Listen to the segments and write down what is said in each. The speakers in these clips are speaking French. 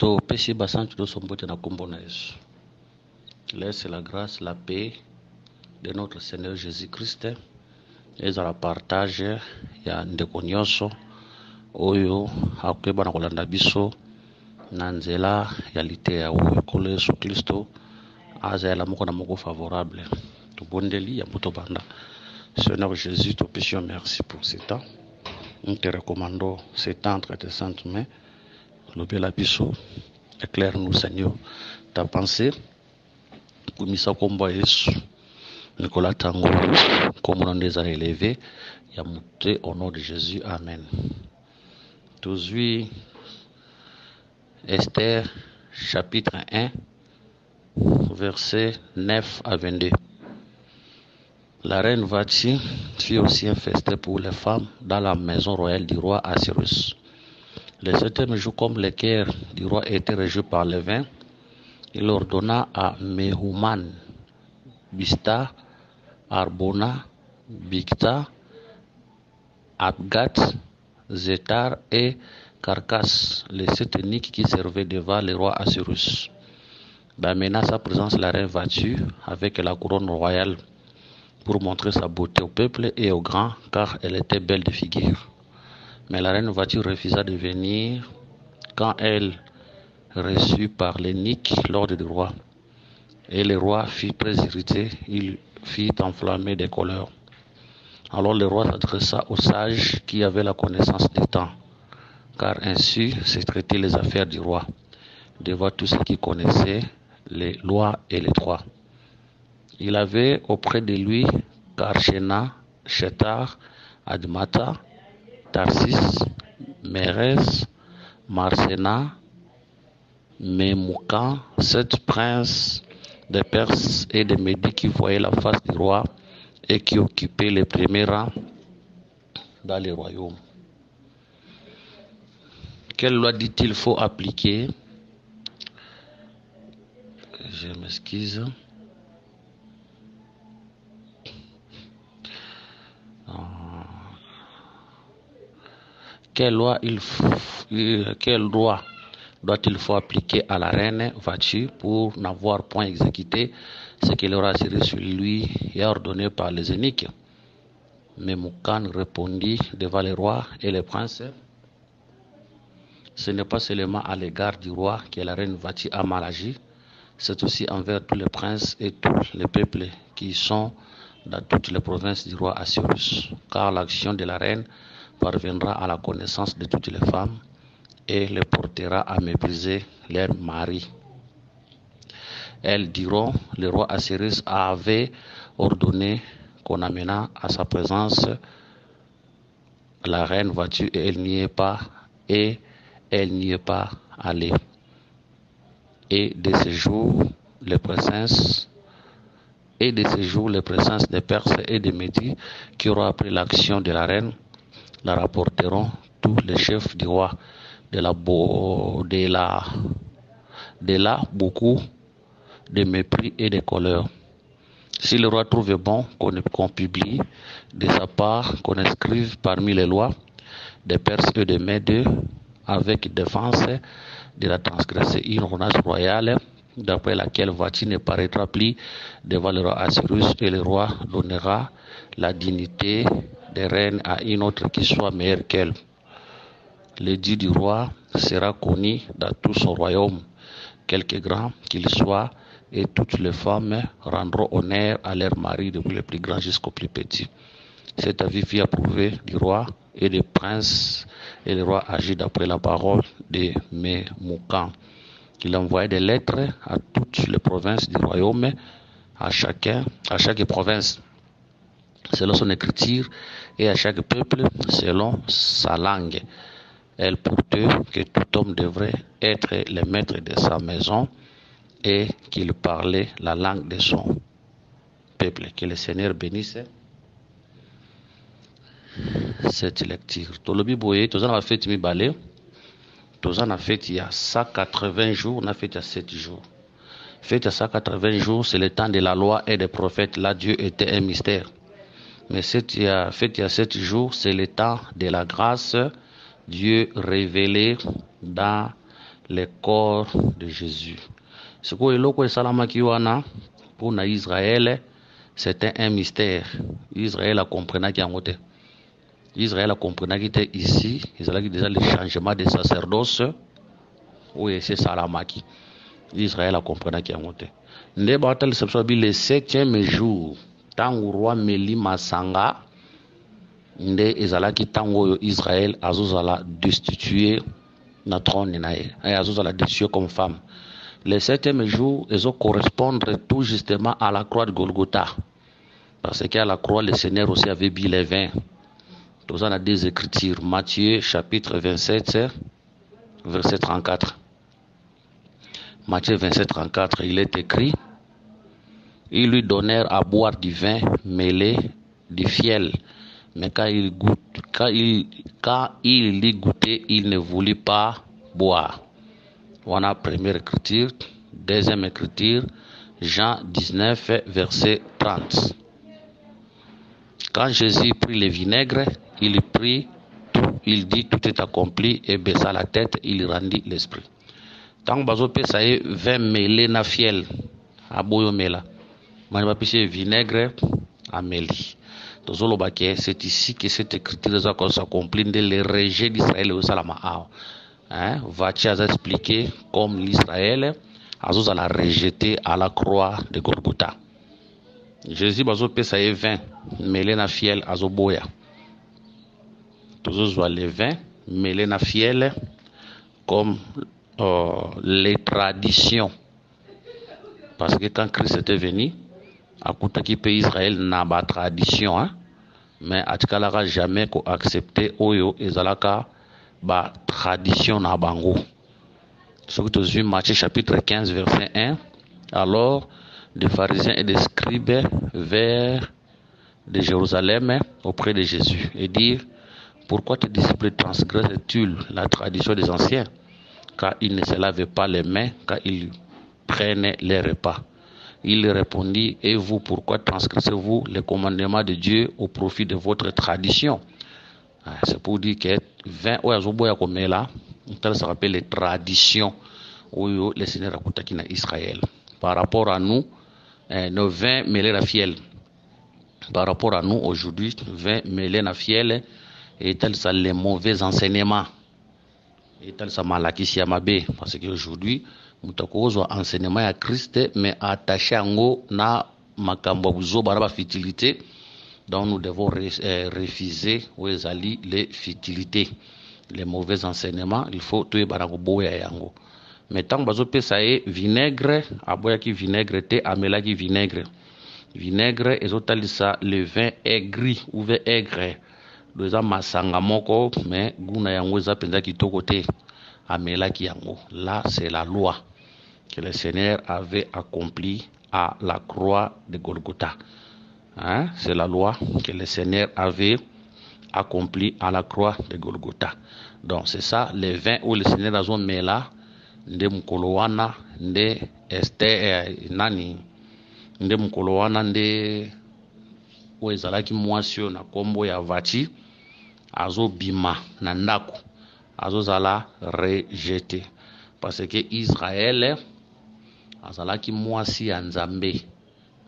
To pesi basantu do sombote na kombo na Yesu. Laisse la grâce, la paix de notre Seigneur Jésus-Christ et la partage ya ndeko nyonso oyo akeba na kolanda biso na nzela ya liteya oyo kolo Yesu Kristo azala moko na moko favorable. Tobondeli ya moto banda. Seigneur Jésus, te pêchons merci pour ce temps. Nous te recommandons ce temps entre tes saintes mains. Le bel abisso, éclaire-nous, Seigneur, ta pensée. Pour Missa Kombo Yesu, Nicolas Tango, comme on les a élevés, Yamouté, au nom de Jésus, Amen. Toujours, Esther, chapitre 1, versets 9 à 22. La reine Vati fit aussi un festin pour les femmes dans la maison royale du roi Assyrus. Le septième jour, comme les cœurs du roi étaient régis par le vin, il ordonna à Mehuman, Bista, Arbona, Bicta, Abgat, Zétar et Carcasse, les sept eunuques qui servaient devant le roi Assyrus, d'amener sa présence la reine Vati avec la couronne royale pour montrer sa beauté au peuple et aux grands, car elle était belle de figure. Mais la reine Vati refusa de venir quand elle reçut par l'eunuque l'ordre du roi. Et le roi fut très irrité, il fit enflammer des colères. Alors le roi s'adressa aux sages qui avaient la connaissance des temps, car ainsi se traitaient les affaires du roi, devant tous ceux qui connaissaient les lois et les droits. Il avait auprès de lui Karshena, Shetar, Admata, Tarsis, Mérès, Marsena, Memoukan, 7 princes des Perses et des Médis qui voyaient la face du roi et qui occupaient les premiers rangs dans les royaumes. Quelle loi dit-il faut appliquer? Je m'excuse. Quelle loi doit-il faut appliquer à la reine Vati pour n'avoir point exécuté ce qu'il aura assuré sur lui et ordonné par les eunuques? Mais Moukan répondit devant les rois et les princes: ce n'est pas seulement à l'égard du roi que la reine Vati a mal agi, c'est aussi envers tous les princes et tous les peuples qui sont dans toutes les provinces du roi Assyrus, car l'action de la reine parviendra à la connaissance de toutes les femmes et les portera à mépriser leur mari. Elles diront: le roi Assyrus avait ordonné qu'on amena à sa présence la reine Vati et elle n'y est pas allée. Et de ce jour, les présences des Perses et des Médis qui auront appris l'action de la reine la rapporteront tous les chefs du roi. De là beaucoup de mépris et de colère. Si le roi trouve bon qu'on publie de sa part, qu'on inscrive parmi les lois des Perses et des Médes avec défense de la transgresser une ordonnance royale d'après laquelle Vati ne paraîtra plus devant le roi Assyrus et le roi donnera la dignité de reine à une autre qui soit meilleure qu'elle. L'édit du roi sera connu dans tout son royaume, quelque grand qu'il soit, et toutes les femmes rendront honneur à leur mari, depuis le plus grand jusqu'au plus petit. Cet avis fut approuvé du roi et des princes, et le roi agit d'après la parole de Memoukan. Il envoyait des lettres à toutes les provinces du royaume, à chaque province selon son écriture, et à chaque peuple selon sa langue. Elle portait que tout homme devrait être le maître de sa maison et qu'il parlait la langue de son peuple. Que le Seigneur bénisse cette lecture. Tolobi boye, tous en a fait mibale, tous en a fait il y a 180 jours, on a fait il y a 7 jours. Fait il y a 180 jours, c'est le temps de la loi et des prophètes. Là, Dieu était un mystère. Mais fait il y a 7 jours, c'est le temps de la grâce, Dieu révélé dans le corps de Jésus. Ce que l'oko salama kiwana pour na Israël, c'était un mystère. Israël a compris qu'il y a Israël a compris qu'il était ici. Ils avaient déjà le changement de sacerdoce. Oui, c'est salamaki. Israël a compris qu'il y a Nde batal sepsobi le 7e jour. Tango roi Meli Masanga. Nde ezalaki tango Israël azozala destitué na trône nae. Azozala destitué comme femme. Le 7e jour, ils ont correspondre tout justement à la croix de Golgotha. Parce qu'à la croix, le Seigneur aussi avait bu les vins. Nous avons des écritures. Matthieu chapitre 27, verset 34. Matthieu 27, 34, il est écrit: ils lui donnèrent à boire du vin mêlé du fiel. Mais quand il l'y goûtait, il ne voulut pas boire. Voilà première écriture. Deuxième écriture, Jean 19, verset 30. Quand Jésus prit le vinaigre, il prit tout, il dit tout est accompli et baissa la tête, il rendit l'esprit. Tant que ça y est, vin mêlé na fiel, à boyomela. Mani pisse vinaigre à mêler. C'est ici que cette écriture s'accomplit de le rejet d'Israël au Salama. Va-t-il expliquer comme l'Israël a la rejeté à la croix de Golgotha. Jésus bazo pesa ye vin mêlé na fiel azoboya. Toujours le vin mêlé na fiel comme les traditions. Parce que quand Christ était venu, à Koutaki pays Israël n'a pas tradition, hein? Mais à Tikalara jamais ko accepté oyo ezalaka ba tradition na bango. Ce que tu as vu Matthieu chapitre 15 verset 1. Alors des pharisiens et des scribes vers de Jérusalem auprès de Jésus et dire: pourquoi tes disciples transgressent-ils la tradition des anciens, car ils ne se lavaient pas les mains quand ils prenaient les repas? Il répondit: et vous, pourquoi transgressez-vous les commandements de Dieu au profit de votre tradition? C'est pour dire que 20 là, ça s'appelle les traditions où le Seigneur a contacté Israël. Par rapport à nous, nos vins mêlés à fiel. Par rapport à nous aujourd'hui, vins mêlés à fiel, et tel ça les mauvais enseignements. Et tel ça malaki mabe. Parce qu'aujourd'hui, nous avons un enseignement à Christ, mais attaché à nous, na makambo buzo baraba futilité. Donc nous devons refuser les futilités, les mauvais enseignements. Il faut tuer baragobo ya yango. Mais tant que ça est vinaigre, aboya qui vinaigre te amela qui vinaigre. Vinaigre ezotalisa le vin aigri ou vin aigre. Doza masanga moko mais guna yango eza penza kitoko te amela ki yango. Là c'est la loi que le Seigneur avait accomplie à la croix de Golgotha. Hein? C'est la loi que le Seigneur avait accomplie à la croix de Golgotha. Donc c'est ça, les vins où le Seigneur a mis là, nde mukolo wana, nde nani, nde mukolo wana, nde oezalaki mwasio na kombo ya vati, azo bima na ndako, azo zala rejeté. Parce que Israël azalaki mwasi ya Nzambe.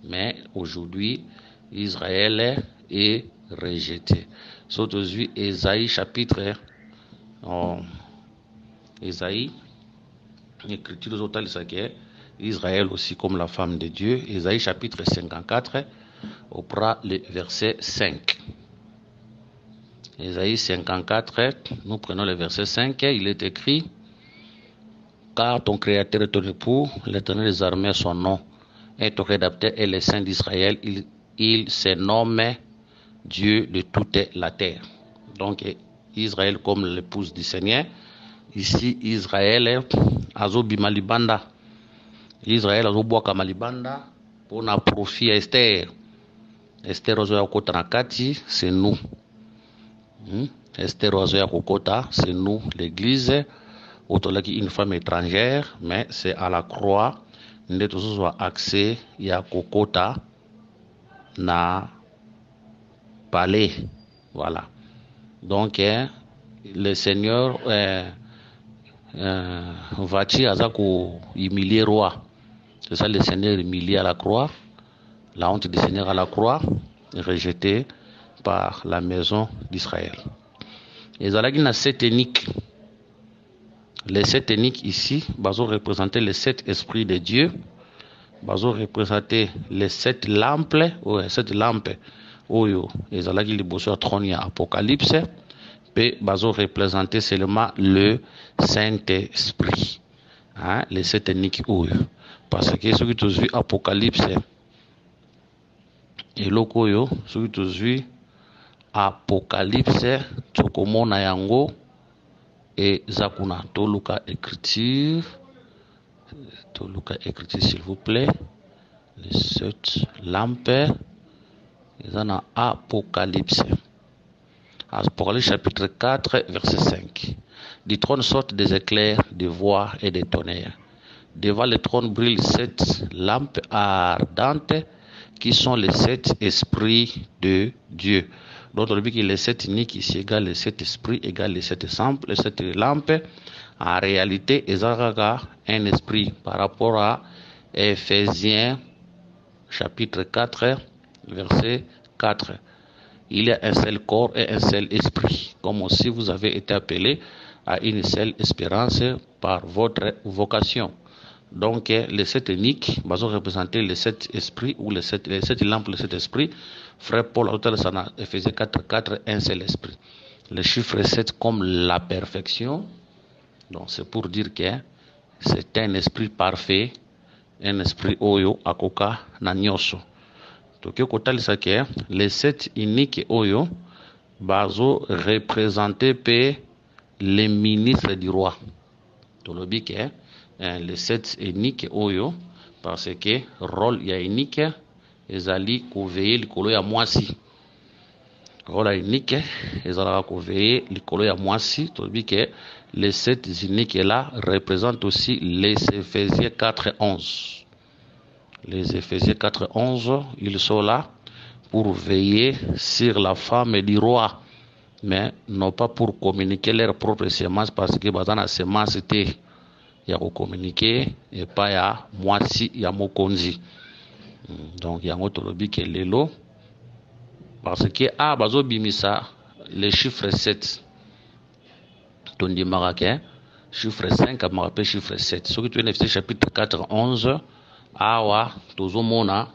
Mais aujourd'hui, Israël est rejeté. Surtout Ésaïe chapitre Ésaïe, l'écriture totale c'est que Israël aussi comme la femme de Dieu. Ésaïe chapitre 54, on prend le verset 5. Ésaïe 54, nous prenons le verset 5, il est écrit: car ton créateur est ton époux, l'Éternel des armées son nom, et ton rédacteur est le Saint d'Israël, il se nomme Dieu de toute la terre. Donc Israël comme l'épouse du Seigneur. Ici Israël azobi malibanda. Israël azoboaka malibanda pour na profit Esther. Esther ozo ya kota na kati, c'est nous. Esther ozo ya kokota, c'est nous, l'église. Autolaki une femme étrangère, mais c'est à la croix nde tozo accès ya kokota na palais. Voilà. Donc le Seigneur Vati Azako humilié roi. C'est ça, le Seigneur humilié à la croix. La honte du Seigneur à la croix, rejetée par la maison d'Israël. Et Zalagina 7 éniques. Les 7 éniques ici, bazo représenter les 7 esprits de Dieu. Bazo représenter les 7 lampes. Ouais, 7 lampes. Oyo. Et Zalagi liboso tronia Apocalypse. Puis bazo représenter seulement le Saint-Esprit. Hein, les 7 éniques Oyo. Parce que ce qui tu vu Apocalypse. Et lokoyo, ce qui tu vu Apocalypse, Tsokomona yango et Zakuna. Toluka écriture s'il vous plaît. Les 7 lampes. Ils en ont Apocalypse. Apocalypse chapitre 4, verset 5. Du trône sortent des éclairs, des voix et des tonnerres. Devant le trône brillent 7 lampes ardentes qui sont les 7 esprits de Dieu. Donc, on dit que les 7 uniques ici égale les 7 esprits égale les 7 samples, les 7 lampes. En réalité, ils ont un esprit par rapport à Éphésiens chapitre 4, verset 4. Il y a un seul corps et un seul esprit, comme aussi vous avez été appelés à une seule espérance par votre vocation. Donc, les 7 uniques vont représenter les 7 esprits ou les 7 lampes, les 7 esprits. Frère Paul, à Éphésiens 4, 4, un seul esprit. Le chiffre 7 comme la perfection. Donc, c'est pour dire que c'est un esprit parfait, un esprit oyo akoka na nyoso. Donc, les 7 uniques oyo bazo représenté par les ministres du roi. Donc, les 7 uniques oyo parce que rôle ya unique ezali koveiller likolo ya mwasi. Rôle unique ezala koveiller likolo ya mwasi. Donc, les 7 uniques là représentent aussi les Éphésiens 4, 11. Les Éphésiens 4, 11, ils sont là pour veiller sur la femme du roi, mais non pas pour communiquer leur propre sémence parce que bazana sémence c'était ya communiquer et pas ya mwasi ya mokonzi. Donc yango tolobi ke lelo parce que bazo bimisa le chiffre 7. Tondi marake chiffre 5 à marapé chiffre 7. Ce que tu es chapitre 4, 11 awa tozomona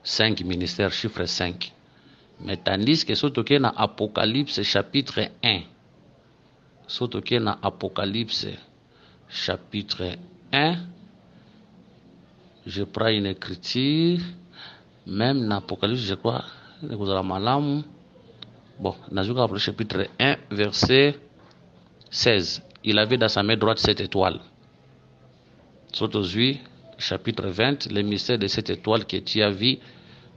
5 ministères, chiffre 5. Mais tandis que surtout que na Apocalypse chapitre 1, surtout que na Apocalypse chapitre 1, je prends une écriture, même dans Apocalypse, je crois, vous avez malam. Bon, dans le chapitre 1, verset 16, il avait dans sa main droite 7 étoiles. Surtout chapitre 20, le mystère de cette étoile que tu as vu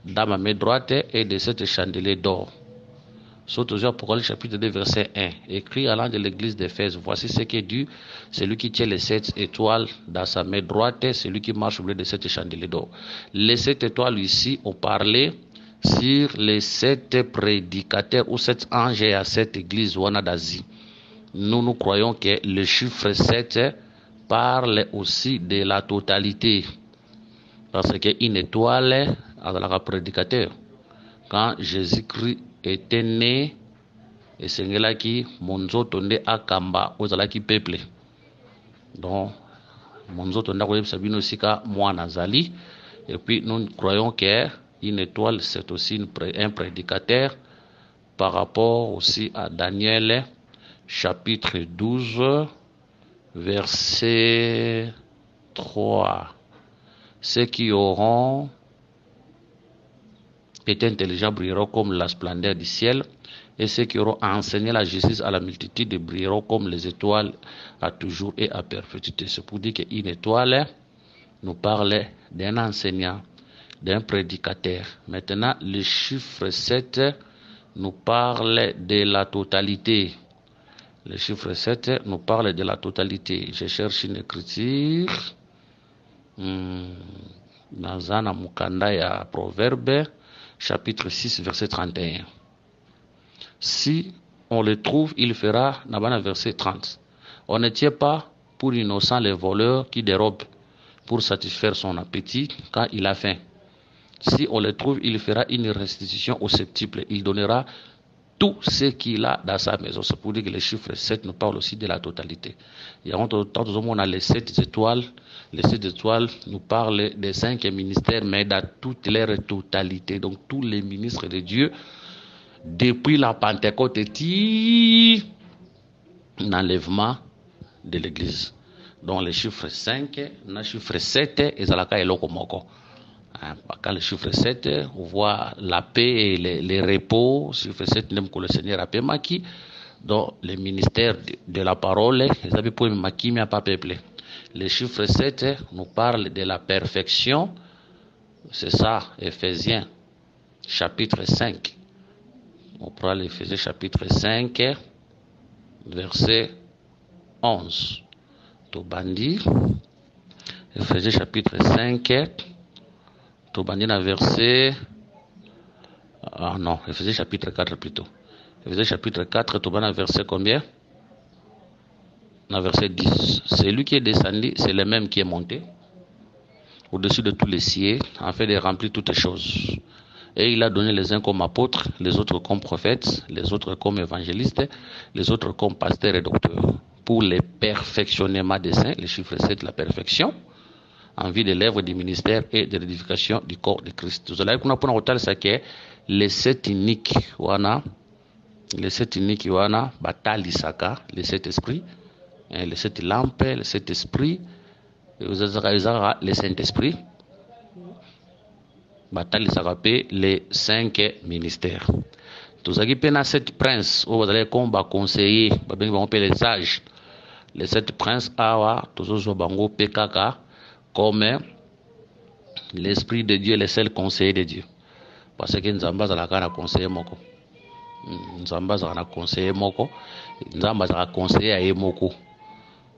dans ma main droite et de cette chandelier d'or. Surtout Apocalypse chapitre 2, verset 1. Écrit à l'ange de l'église d'Éphèse, voici ce qui est dû, celui qui tient les 7 étoiles dans sa main droite, celui qui marche au milieu de cette chandelier d'or. Les 7 étoiles ici ont parlé sur les 7 prédicateurs ou 7 anges à cette église ouana d'Asie. Nous croyons que le chiffre 7 parle aussi de la totalité. Parce qu'une étoile a un prédicateur. Quand Jésus-Christ était né, et c'est là qui monzo tonde akamba ozalaki peuple. Donc monzo tonde ko sabino sika mwana zali. Et puis nous croyons que une étoile c'est aussi un prédicateur par rapport aussi à Daniel chapitre 12 verset 3. Ceux qui auront été intelligents brilleront comme la splendeur du ciel, et ceux qui auront enseigné la justice à la multitude brilleront comme les étoiles à toujours et à perpétuité. C'est pour dire qu'une étoile nous parle d'un enseignant, d'un prédicateur. Maintenant, le chiffre 7 nous parle de la totalité. Le chiffre 7 nous parle de la totalité. Je cherche une écriture. Nazana Mukanda ya Proverbe, chapitre 6, verset 31. Si on le trouve, il fera, dans verset 30. On ne tient pas pour innocent les voleurs qui dérobent pour satisfaire son appétit quand il a faim. Si on le trouve, il fera une restitution au septuple. Il donnera tout ce qu'il a dans sa maison. C'est pour dire que les chiffres 7 nous parlent aussi de la totalité. Il y a on a les 7 étoiles. Les 7 étoiles nous parlent des 5 ministères, mais dans toute leur totalité. Donc tous les ministres de Dieu, depuis la Pentecôte et l'enlèvement de l'Église. Donc les chiffres 5, le chiffre 7 et Zalaka et Lokomoko. Quand le chiffre 7, on voit la paix et les repos. Chiffre 7, même que le Seigneur a paix maki. Donc, le ministère de la parole, les amis pour maki, mais pas peuplé. Le chiffre 7 nous parle de la perfection. C'est ça, Éphésiens, chapitre 5. On prend l'Éphésiens, chapitre 5, verset 11. Tobandi, Éphésiens, chapitre 5. Tobandina verset Éphésiens chapitre 4 plutôt. Éphésiens chapitre 4, Tobandina verset combien? Verset 10. C'est lui qui est descendu, c'est le même qui est monté au-dessus de tous les cieux, afin de remplir toutes choses. Et il a donné les uns comme apôtres, les autres comme prophètes, les autres comme évangélistes, les autres comme pasteurs et docteurs, pour le perfectionnement des saints, le chiffre 7, la perfection, en vue de l'œuvre du ministère et de l'édification du corps de Christ. Vous allez comprendre ça que les 7 uniques, batali saka, les 7 esprits, les 7 lampes, les 7 esprits, les Saint-Esprit, batali saka les 5 ministères. Tous les 7 princes, vous allez comme conseiller, les sages, les 7 princes, tous bango PKK, comme l'Esprit de Dieu est le seul conseiller de Dieu. Parce que Nzamba zalaka na conseiller moko. Nzamba zalaka na conseiller moko. Nzamba zalaka conseiller à Emoko.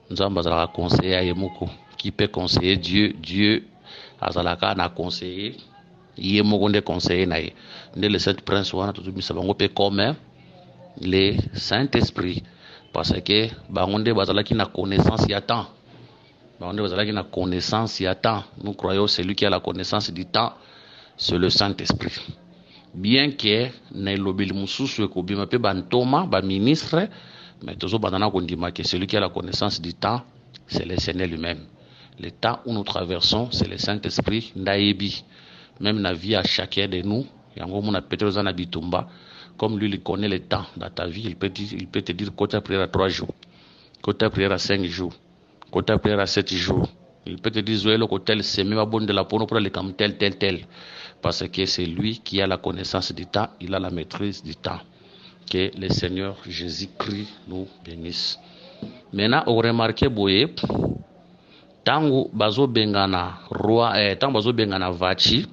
Nzamba zalaka conseiller à Emoko. Qui peut conseiller Dieu? Dieu azalaka na conseiller. Yemoko nde conseiller na ye. Nde le Saint Prince wana tuzumisa bango pe comme le Saint-Esprit. Parce que bango nde bazalaki na connaissance ya temps. La connaissance, il y a temps. Nous croyons celui qui a la connaissance du temps, c'est le Saint-Esprit. Bien que Nairobi Moussou ko bima pe bantoma, ba ministre, mais toujours banana kondima que celui qui a la connaissance du temps, c'est le Seigneur lui-même. Le temps où nous traversons, c'est le Saint-Esprit ndayebi. Même la vie à chacun de nous, yango mona peut-être dans bitumba, comme lui il connaît le temps dans ta vie, il peut te dire quand tu as prié à 3 jours, quand tu as prié à 5 jours. Quand tu as prié à 7 jours, il peut te dire Zoé, tel c'est même bon de la pour le comme tel. Parce que c'est lui qui a la connaissance du temps, il a la maîtrise du temps. Que le Seigneur Jésus-Christ nous bénisse. Maintenant, on remarque, boye, tango bazo bengana roi, tango bazo bengana vachi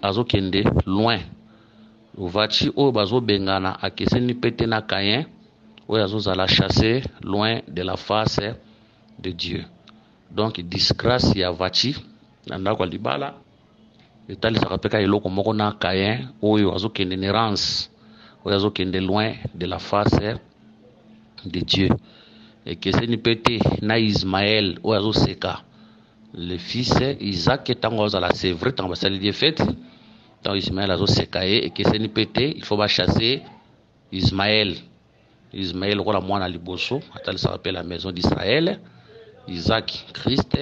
azo kende loin. Vachi o bazo bengana akeseni pete na kayen, o azo zala chasser loin de la face de Dieu. Donc disgrâce ya vachi nanda kwa libala etali sakapeka eloko moko na kayen oyo azokende errance oyo azokende loin de la face de Dieu. Et que c'est ni pété na Ismaël oyo azoseka le fils Isaac tango azala c'est vrai tango basali die fête tango Ismaël azoseka et que c'est ni pété il faut ba chasser Ismaël kwa mwana liboso atali sakapela la maison d'Israël. Isaac Christ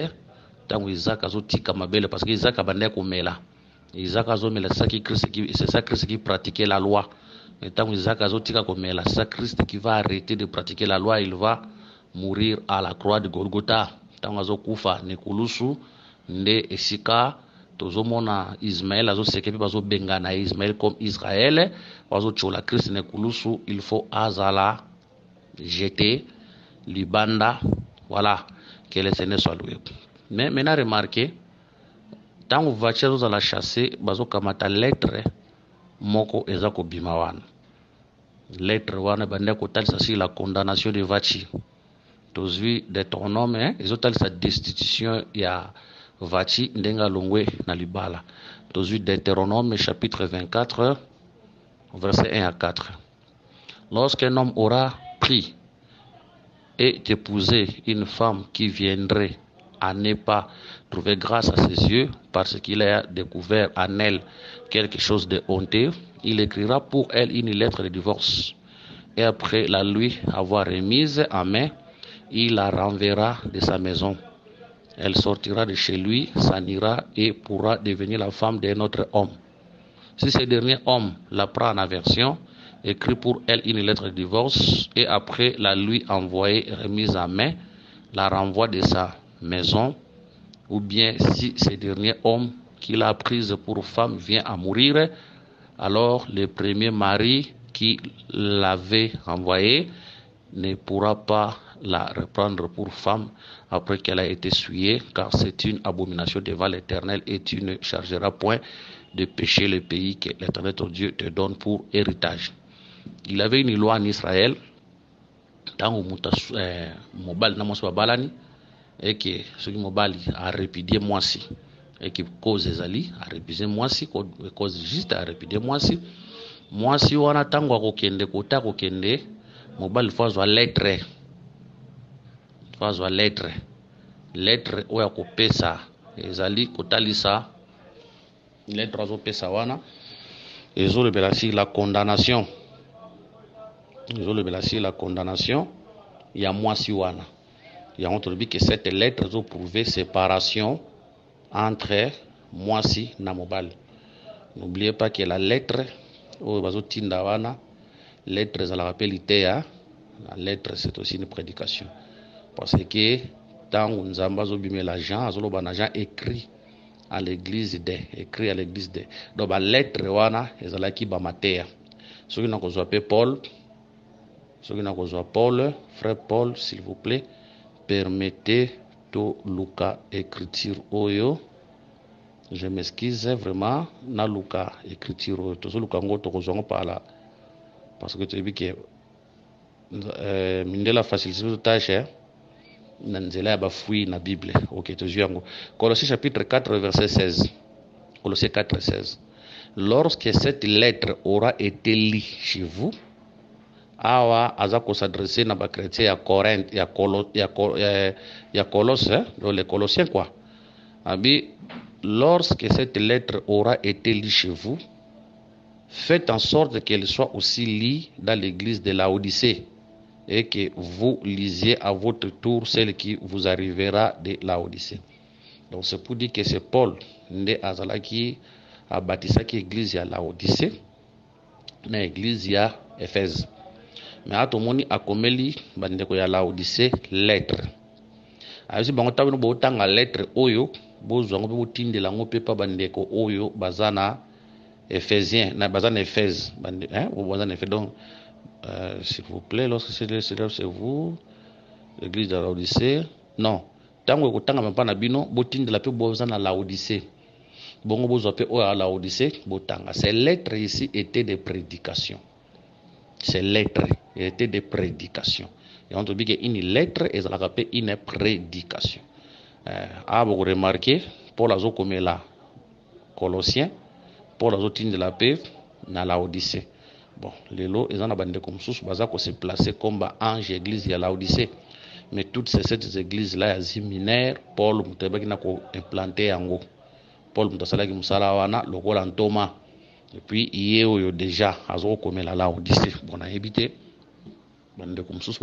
tango Isaac azotika mabele parce que Isaac abandait komela. Isaac azomela c'est ça Christ qui pratiquait la loi. Mais tango Isaac azotika komela, c'est ça Christ qui va arrêter de pratiquer la loi, il va mourir à la croix de Golgotha. Tango azokufa nekulusu nde esika tozomona Ismaël azoseke pe bazo bengana Ismaël comme Israël azochola Christ nekulusu, il faut azala jeter libanda, voilà. Que le Seigneur soit loué. Mais maintenant, remarquez, tant que vous voiture à la chasser, bazo kamata lettre moko ezako bimawan. Lettre wana bande ko tal sa la condamnation de vachi. Tous vu de ton nom, hein, ils ont tal sa destitution ya vachi ndenga longwe na libala. Tous vu Deutéronome chapitre 24 verset 1 à 4. Lorsqu'un homme aura pris est épouser une femme qui viendrait à ne pas trouver grâce à ses yeux parce qu'il a découvert en elle quelque chose de honteux, il écrira pour elle une lettre de divorce. Et après la lui avoir remise en main, il la renverra de sa maison. Elle sortira de chez lui, s'en ira et pourra devenir la femme d'un autre homme. Si ce dernier homme la prend en aversion, écrit pour elle une lettre de divorce et après la lui envoyer remise en main, la renvoie de sa maison, ou bien si ce dernier homme qu'il a prise pour femme vient à mourir, alors le premier mari qui l'avait envoyé ne pourra pas la reprendre pour femme après qu'elle a été souillée, car c'est une abomination devant l'Éternel et tu ne chargeras point de pécher le pays que l'Éternel ton Dieu te donne pour héritage. Il avait une loi en Israël, tant mobile n'a balani et que ce qui mobile a répudié moi si et qui cause ezali a répudié moi si cause juste a répudié moi si wana tango akokende kota kokende mobile faut lettre lettre oya kopesa ezali kotalisa lettre azopesa wana ezolobela si la condamnation ya mwasi wana yango tolobi que cette lettre ezoprouve séparation entre mwasi na mobali. N'oubliez pas que la lettre oyo bazotinda wana lettre ezalaka mpe liteya. La lettre c'est aussi une prédication parce que ntango nzambe azobimela Jean azoloba na Jean écrit à l'église de donc balettre wana ezalaki bamateya soki nakozwa mpe Paul, frère Paul, s'il vous plaît, permettez to luka écriture oyo. Je m'excuse vraiment na luka écriture oyo. Tozo luka ngo tokozwa par là parce que tu dis que mindela facilité tâche na nzela ya bafui na Bible. OK, tozo yango. Colossiens chapitre 4 verset 16. Colossiens 4 16. Lorsque cette lettre aura été lue chez vous, awa aza ko s'adresser na ba chrétien ya Corinthe ya Colosse, dans les Colossiens quoi. Abi lorsque cette lettre aura été lue chez vous, faites en sorte qu'elle soit aussi lue dans l'église de Laodicée et que vous lisiez à votre tour celle qui vous arrivera de Laodicée. Donc c'est pour dire que c'est Paul nde azalaki abatisaki église ya Laodicée na église ya Éphèse. Mais atomoni akomeli bandeko ya Laodicée lettre. Ayisi bango tabino botanga lettre oyo bozwango botindela ngo pepa bandeko oyo bazana Éphésiens na bazana Éphèse bande bazana Éphèse. Donc s'il vous plaît, lorsque c'est vous l'église de Laodicée, non tango kotanga mapana bino botindela pe bozana Laodicée. Bongo bozwa pe oyo Laodicée botanga. Ces lettres ici étaient des prédications. Ces lettres étaient des prédications. Et on te dit qu'une lettre est une prédication. Vous remarquez, Paul a comme là, Colossiens, Paul a de la paix dans Laodicée. Bon, les lots, ils en ont comme sous, ils se placer comme ange église à Laodicée. Mais toutes ces églises-là, elles minères, Paul a implanté en haut. Paul a le Thomas. Et puis, il y a déjà, comme la Laodicée. Bon, on a évité. Comme sous,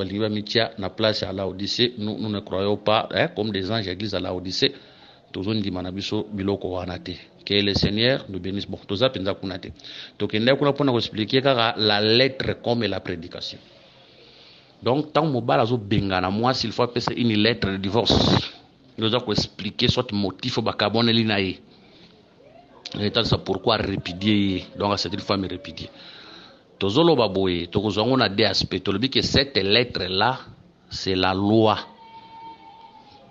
na place à Laodicée, nous ne croyons pas, comme des anges église à Laodicée, tous on dit manabiso biloko wanate. Que le Seigneur nous bénisse. Bon, tout ça, penza kunate. Donc, il y a pour expliquer la lettre comme la prédication. Donc, tant que mobile azo bengana, moi, s'il faut appeler une lettre de divorce, nous avons expliqué soit motif au bacabone linae. Et ça pourquoi répudier, donc cette femme répudier. Tozolo baboye, tokozongo na deux aspects. Tolobi que cette lettre-là, c'est la loi.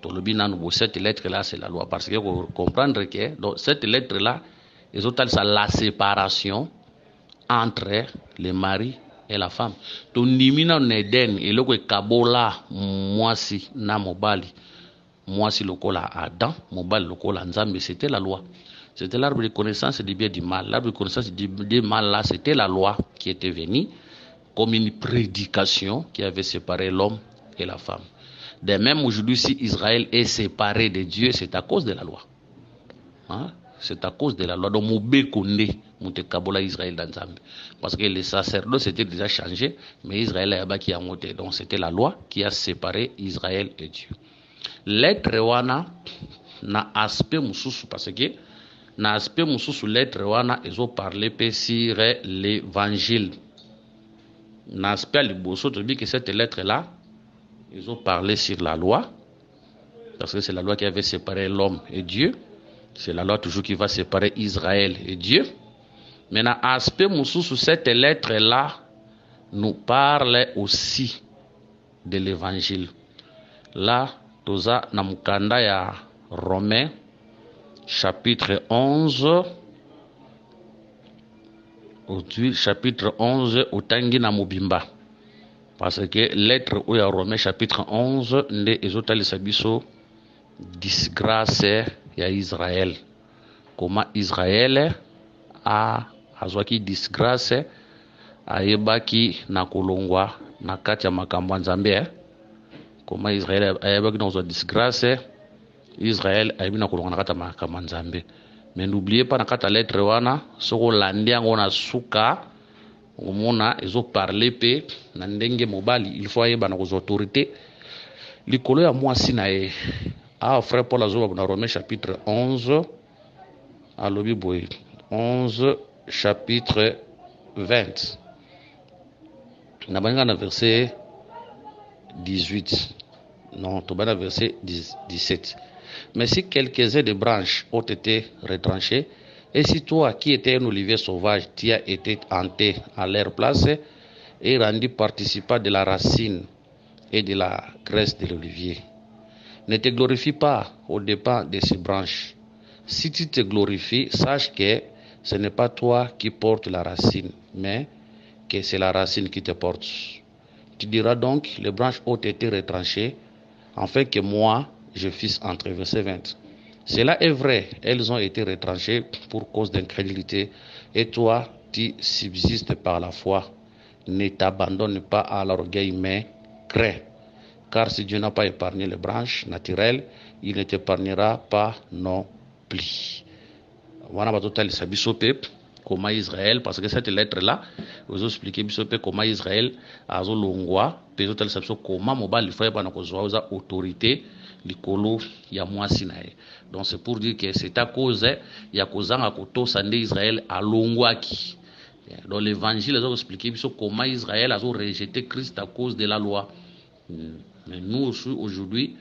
Tolobi nanu cette lettre-là, c'est la loi. Parce que vous comprendre que donc, cette lettre-là, ils ont la séparation entre le mari et la femme. To nimina neden eloko kabola mwasi na mobali. Mwasi lokola Adam, mobali lokola Nzambe, c'était la loi. C'était l'arbre de connaissance du bien et du mal. L'arbre de connaissance du mal là, c'était la loi qui était venue comme une prédication qui avait séparé l'homme et la femme. De même, aujourd'hui, si Israël est séparé de Dieu, c'est à cause de la loi. Hein? C'est à cause de la loi. Donc, Moubé Kondé, Kabola Israël dans Zambie. Parce que les sacerdoces étaient déjà changés, mais Israël a qui a monté. Donc, c'était la loi qui a séparé Israël et Dieu. L'être wana na aspect mususu parce que na aspect mususu l'être wana ils ont parlé sur l'évangile. Na aspect liboso to bi que cette lettre là ils ont parlé sur la loi parce que c'est la loi qui avait séparé l'homme et Dieu. C'est la loi toujours qui va séparer Israël et Dieu. Mais na aspect mususu cette lettre là nous parle aussi de l'évangile. Là toza na mukanda ya Romains chapitre 11 chapitre 11 utangi na mubimba parce que lettre ou ya Romains chapitre 11 nde ezotalisa biso disgrâce ya Israël, comment Israël a azwaki disgrâce ayebaki na kolongwa na kati ya makambo ya Nzambe. Comment Israël ayebaki dans une disgrâce, Israël ayebi na kolongwa na kati ya makambo ya Nzambe. Mais n'oubliez pas na kati ya lettre wana soko landi yango na suka omona ezo parler pe na ndenge mobali il faut ayeba na kozwa autorité likolo ya mwasi na ye. Ah, frère Paul azoba na Romains chapitre 11 alobi boye 11 chapitre 20 na banga na verset 18 non tobana verset 17. Mais si quelques-uns des branches ont été retranchés, et si toi qui étais un olivier sauvage, tu as été hanté à leur place et rendu participant de la racine et de la graisse de l'olivier, ne te glorifie pas aux dépens de ces branches. Si tu te glorifies, sache que ce n'est pas toi qui portes la racine, mais que c'est la racine qui te porte. Tu diras donc, les branches ont été retranchées, afin que moi, je fisse entre verset 20. Cela est vrai, elles ont été retranchées pour cause d'incrédulité, et toi, tu subsistes par la foi. Ne t'abandonne pas à l'orgueil, mais crains. Car si Dieu n'a pas épargné les branches naturelles, il ne t'épargnera pas non plus. Voilà, comment Israël, parce que cette lettre-là, vous expliquez comment Israël a zolongwa, comment mobile il faut avoir autorité, likolo ya mwasi na ye. Donc c'est pour dire que c'est à cause ya kozanga koto sande Israël a longwaki. Dans l'évangile, ils ont expliqué comment Israël a rejeté Christ à cause de la loi. Mais nous aussi, aujourd'hui,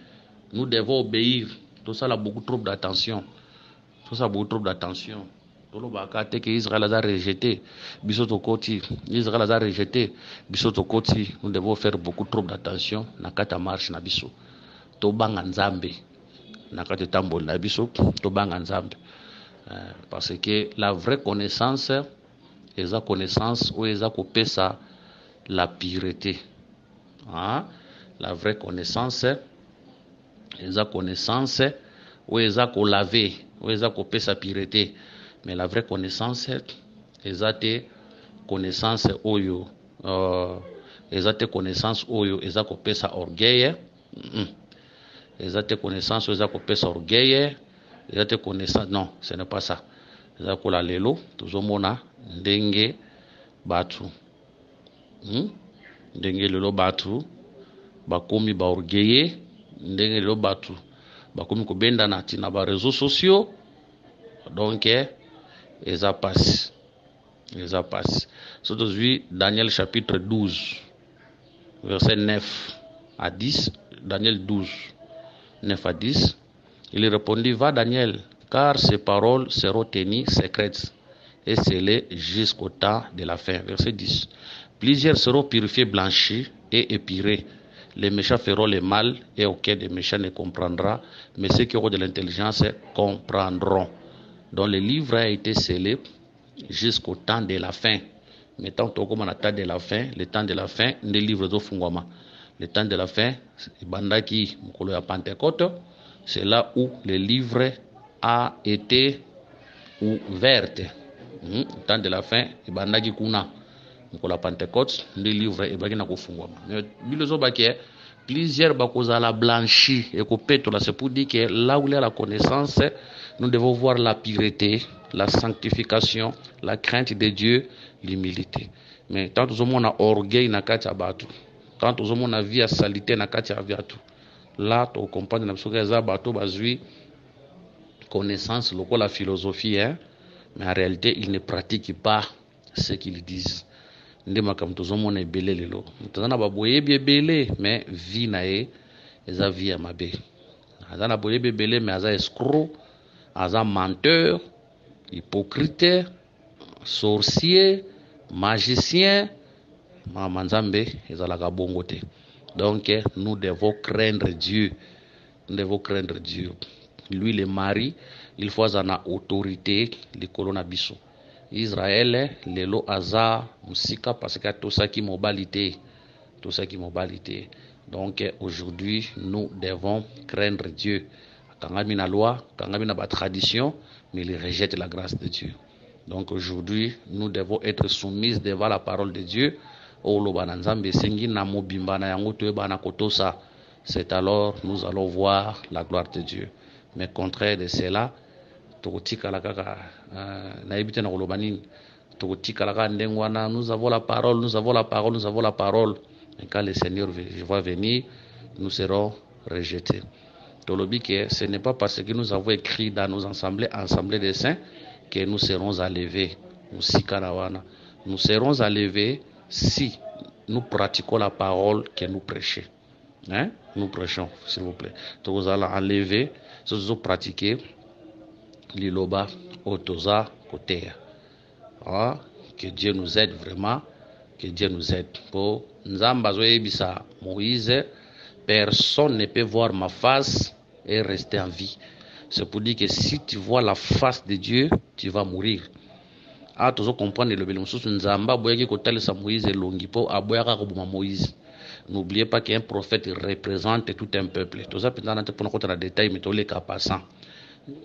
nous devons obéir. Tout ça a beaucoup trop d'attention. Tout ça a beaucoup trop d'attention. Tout le bakate que Israël a rejeté, bisoto koti, Israël a rejeté, bisoto koti. Nous devons faire beaucoup trop d'attention. Nakata marche na biso. Tobanga Nzambe. Nakata tambo na biso. Tobanga Nzambe. Parce que la vraie connaissance, et la connaissance ou eza kopesa la pureté. Hein? La vraie connaissance, eza connaissance ou eza ko laver, ou eza kopesa pureté. Mais la vraie connaissance, eza te connaissance oyo, eza te connaissance oyo eza kopesa orgueil. Eza te connaissance oyo eza kopesa orgueil. Eza te connaissance, non, ce n'est pas ça. Eza kola lelo tozomona ndenge batu ndenge lelo batu bakomi ba orgueilleux, ndenge lelo batu bakomi kobenda na tina ba réseaux sociaux. Donc eza passe surtout Daniel chapitre 12 verset 9 à 10. Daniel 12 9 à 10. Il répondit: va Daniel, car ces paroles seront tenues secrètes et scellées jusqu'au temps de la fin. Verset 10. Plusieurs seront purifiés, blanchis et épirés. Les méchants feront le mal et aucun des méchants ne comprendra, mais ceux qui auront de l'intelligence comprendront. Donc le livre a été scellé jusqu'au temps de la fin. Maintenant, comme le temps de la fin, le temps de la fin, les livres de Fungwama. Le temps de la fin, Bandaki, Mokolo ya Pentecôte, c'est là où le livre a été ouvert. Le temps de la fin, Bandaki Kuna, Mokolo ya Pentecôte, le livre est Bagina Kofungwama. Mais Bilozo Baké, Plusieurs bakozala blanchi et là, c'est pour dire que là où il y a la connaissance, nous devons voir la pureté, la sanctification, la crainte de Dieu, l'humilité. Mais tant que on a orgueil na katia batu, tant que on a vie à salité na katia viatu, là tu comprends na bisoka bato bazui connaissance, la philosophie, hein, mais en réalité ils ne pratiquent pas ce qu'ils disent. Nde makambo tozomona ebele lelo toza na baboyebi ebele mais vie na ye eza vie ya mabe, aza na boyebi ebele mais aza escroc, aza menteur, hypocrite, sorcier, magicien, mama nzambe ezalaka bongo te. Donc nous devons craindre Dieu, nous devons craindre Dieu. Lui le mari il faut azana autorité likolo na biso. Israël lelo aza musika parce que tout ça qui mobilité, donc aujourd'hui nous devons craindre Dieu. Kangami na loi, kangami na ba tradition, mais il rejette la grâce de Dieu. Donc aujourd'hui nous devons être soumis devant la parole de Dieu. C'est alors nous allons voir la gloire de Dieu. Mais contraire de cela, nous avons la parole, nous avons la parole, nous avons la parole. Et quand le Seigneur va venir, nous serons rejetés. Ce n'est pas parce que nous avons écrit dans nos assemblées des saints que nous serons enlevés. Nous serons enlevés si nous pratiquons la parole que nous prêchons. Hein? Nous prêchons, s'il vous plaît. Nous allons enlever, si nous pratiquons Liloba, Otoza, Kotea. Ah, que Dieu nous aide vraiment, que Dieu nous aide. Pour Nzambazoebisa Moïse, personne ne peut voir ma face et rester en vie. C'est pour dire que si tu vois la face de Dieu, tu vas mourir. Ah, tu comprends le Bélémoussous Nzamba, Boyaki Kotalisa Moïse et Longipo, Aboyaka Kobuma Moïse. N'oubliez pas qu'un prophète représente tout un peuple. Tout ça, peut-être pour nous détail, mais tous les cas passants.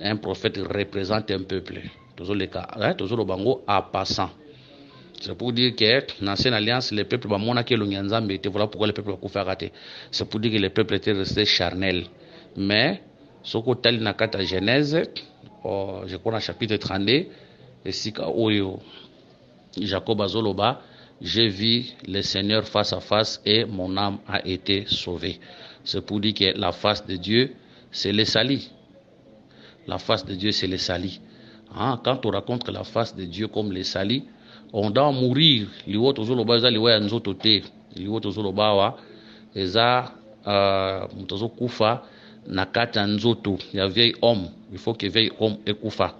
Un prophète représente un peuple. Tous les cas, toujours le bango à passant. C'est pour dire que dans l'ancienne alliance, les peuples voilà pourquoi les peuples ont raté. C'est pour dire que les peuples étaient restés charnels. Mais, ce qu'on a dans la Genèse, je crois dans le chapitre 32, et si Jacob Azoloba, j'ai vu le Seigneur face à face et mon âme a été sauvée. C'est pour dire que la face de Dieu, c'est le salut. La face de Dieu, c'est le salut. Hein? Quand on raconte la face de Dieu comme le salut, on doit mourir. Liwo tozoloba eza liwa ya nzoto te. Liwo tozoloba wa eza mtozo kufa na kati ya nzoto ya vieil homme. Il faut que vieil homme ekufa.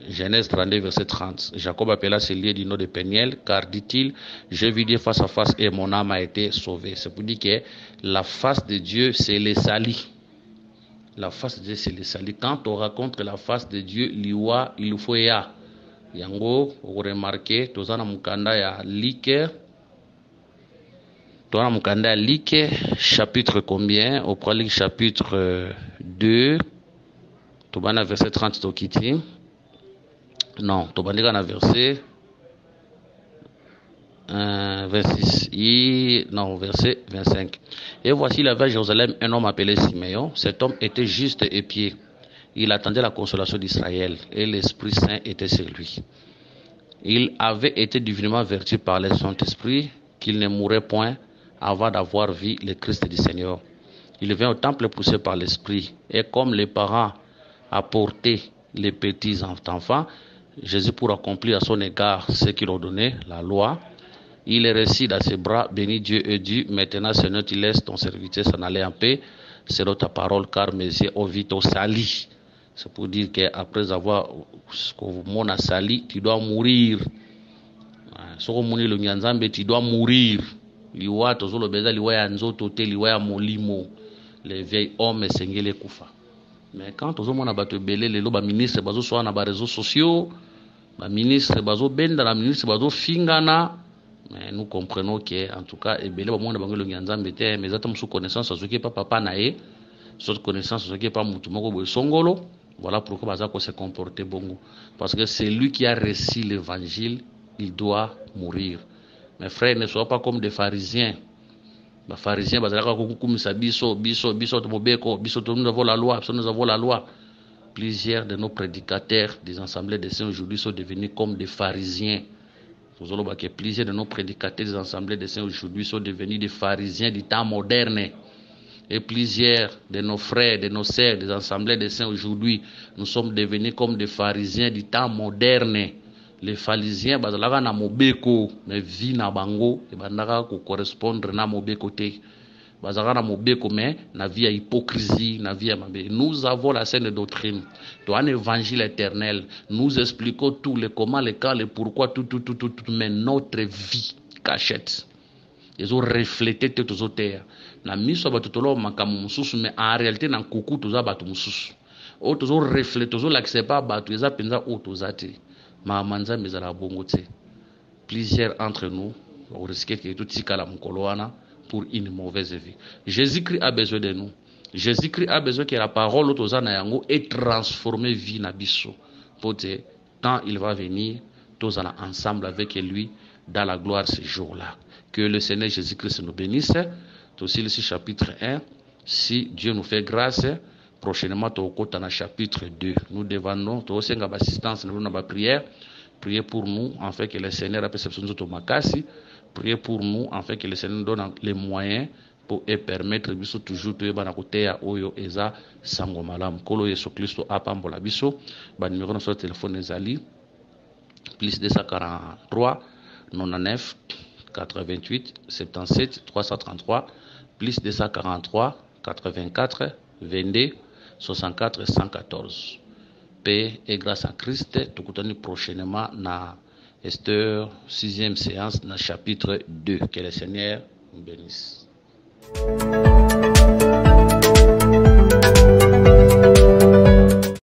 Genèse 32 verset 30. Jacob appela ce lieu du nom de Péniel car dit-il, j'ai vu Dieu face à face et mon âme a été sauvée. C'est pour dire que la face de Dieu c'est le salut. La face de Dieu c'est le salut. Quand on raconte la face de Dieu, liwa il faut ya. Yango, vous remarquez, tozana mukanda ya like. Tozana mukanda ya like, chapitre combien? Au premier chapitre 2. Tobana verset 30 tokiti. Non, tobandika na verset 26. Non, verset 25. Et voici il y avait à Jérusalem un homme appelé Siméon. Cet homme était juste et pieux. Il attendait la consolation d'Israël et l'Esprit Saint était sur lui. Il avait été divinement vertu par le Saint-Esprit qu'il ne mourrait point avant d'avoir vu le Christ du Seigneur. Il vint au temple poussé par l'Esprit et comme les parents apportaient les petits enfants, Jésus pour accomplir à son égard ce qu'il a donné, la loi, il est resté dans ses bras, béni Dieu et dit, maintenant Seigneur, tu laisses ton serviteur s'en aller en paix, selon ta parole, car mes yeux ont vu ton salut. C'est pour dire qu'après avoir mon a sali, tu dois mourir. Tu dois mourir. Liwa tozolo beza liwa ya nzoto te liwa ya molimo. Les vieils hommes sengele kufa. Mais quand tozomona bato belé lelo ba ministre bazo soa na ba réseaux sociaux, ba ministre bazo benda na ministre bazo fingana, mais nous comprenons que en tout cas ebele ba mona bangelo nyanzambe te mais zata musu connaissance azoki pa papa na ye, cette connaissance azoki pa mutu moko bo songolo. Voilà pourquoi Bazako se comporter bongo. Parce que c'est lui qui a reçu l'évangile, il doit mourir. Mes frères, ne soient pas comme des pharisiens. Les pharisiens, nous avons la loi, nous avons la loi. Plusieurs de nos prédicateurs des assemblées des saints aujourd'hui sont devenus comme des pharisiens. Plusieurs de nos prédicateurs des assemblées des saints aujourd'hui sont devenus des pharisiens du temps moderne. Et plusieurs de nos frères, de nos sœurs des assemblées des saints aujourd'hui, nous sommes devenus comme des pharisiens du temps moderne. Les pharisiens, bazalaka na mobeko, mais vie na bango, et bandaka ko correspondre na mobeko te. Bazalaka na mobeko, mais na vie à hypocrisie, na vie à mabé. Nous avons la saine doctrine, un évangile éternel. Nous expliquons tout, les comment, les quand, les pourquoi, tout, mais notre vie cachette. Ils ont reflété tout aux terres. Na miso batutolo makamu mususu, mais en réalité, na kuku toza batu mususu. O tozo reflété, tozo l'accepte pas batu, eza penza o tozate. Mamanza mezala bongote. Plusieurs entre nous, on risque que tout tikala mukoloana pour une mauvaise vie. Jésus-Christ a besoin de nous. Jésus-Christ a besoin que la parole autozana yango ait transformé vie na biso. Pour dire, quand il va venir, tous ensemble avec lui dans la gloire ce jour-là. Que le Seigneur Jésus-Christ nous bénisse. Aussi le chapitre 1, si Dieu nous fait grâce, prochainement au côté dans chapitre 2. Nous devons aussi avoir assistance, nous avons prière. Priez pour nous, en fait que le Seigneur a perception de makasi. Priez pour nous, en fait que le Seigneur nous donne les moyens pour permettre biso toujours de bana koteya oyo eza sango malamu. Kolo Yesu Kristo apambola biso. Ba numéro de téléphone ezali plus 243 99 88 77 333 plus 243 84 22 64 114. Paix et grâce à Christ. Tukutani prochainement na Esther 6e séance dans chapitre 2. Que le Seigneur nous bénisse.